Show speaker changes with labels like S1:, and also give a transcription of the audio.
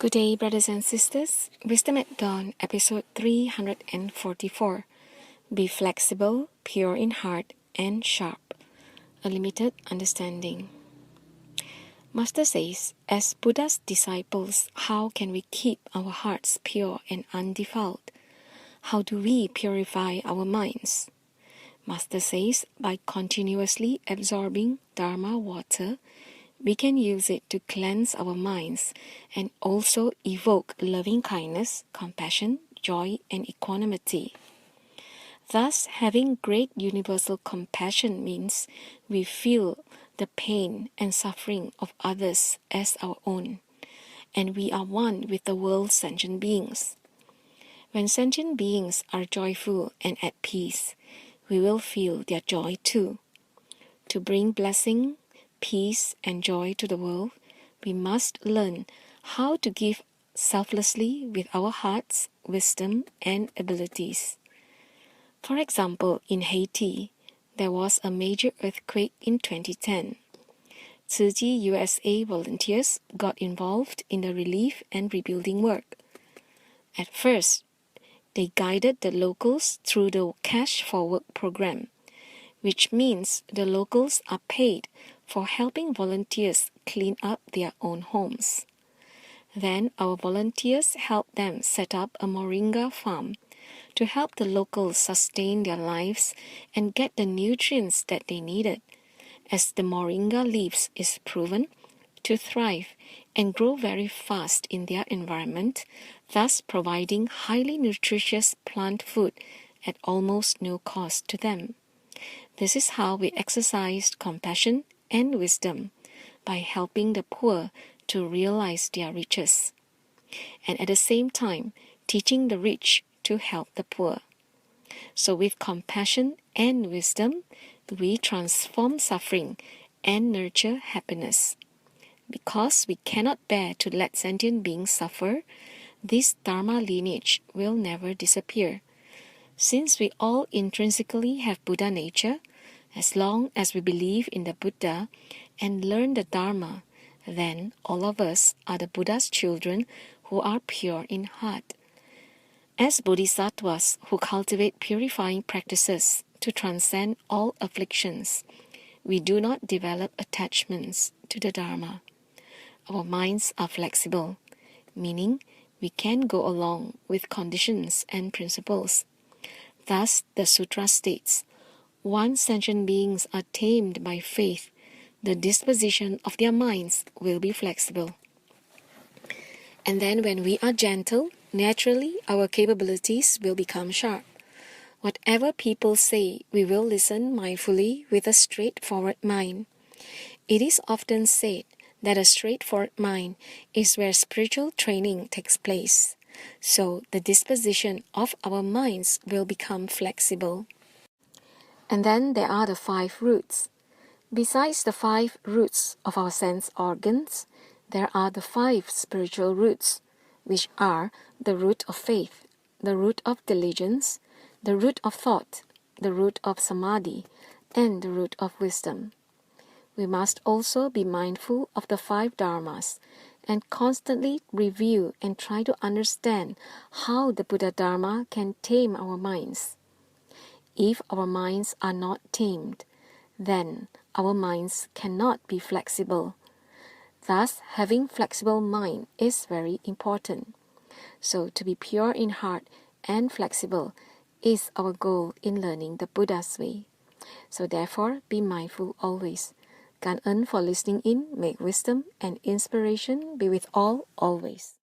S1: Good day, brothers and sisters. Wisdom at Dawn, episode 344. Be flexible, pure in heart, and sharp. A limited understanding. Master says, as Buddha's disciples, how can we keep our hearts pure and undefiled? How do we purify our minds? Master says, by continuously absorbing Dharma water, we can use it to cleanse our minds and also evoke loving kindness, compassion, joy, and equanimity. Thus, having great universal compassion means we feel the pain and suffering of others as our own, and we are one with the world's sentient beings. When sentient beings are joyful and at peace, we will feel their joy too. To bring blessing, peace, and joy to the world, we must learn how to give selflessly with our hearts, wisdom, and abilities. For example, in Haiti, there was a major earthquake in 2010. Tzu Chi USA volunteers got involved in the relief and rebuilding work. At first, they guided the locals through the Cash for Work program, which means the locals are paid for helping volunteers clean up their own homes. Then our volunteers helped them set up a moringa farm to help the locals sustain their lives and get the nutrients that they needed, as the moringa leaves is proven to thrive and grow very fast in their environment, thus providing highly nutritious plant food at almost no cost to them. This is how we exercised compassion and wisdom, by helping the poor to realize their riches, and at the same time teaching the rich to help the poor. So with compassion and wisdom, we transform suffering and nurture happiness. Because we cannot bear to let sentient beings suffer, this Dharma lineage will never disappear. Since we all intrinsically have Buddha nature, as long as we believe in the Buddha and learn the Dharma, then all of us are the Buddha's children who are pure in heart. As bodhisattvas who cultivate purifying practices to transcend all afflictions, we do not develop attachments to the Dharma. Our minds are flexible, meaning we can go along with conditions and principles. Thus, the sutra states, once sentient beings are tamed by faith, the disposition of their minds will be flexible. And then when we are gentle, naturally our capabilities will become sharp. Whatever people say, we will listen mindfully with a straightforward mind. It is often said that a straightforward mind is where spiritual training takes place. So the disposition of our minds will become flexible. And then there are the 5 roots. Besides the 5 roots of our sense organs, there are the 5 spiritual roots, which are the root of faith, the root of diligence, the root of thought, the root of samadhi, and the root of wisdom. We must also be mindful of the 5 dharmas and constantly review and try to understand how the Buddha Dharma can tame our minds. If our minds are not tamed, then our minds cannot be flexible. Thus, having flexible mind is very important. So, to be pure in heart and flexible is our goal in learning the Buddha's way. So therefore, be mindful always. 感恩 for listening in. May wisdom and inspiration be with all always.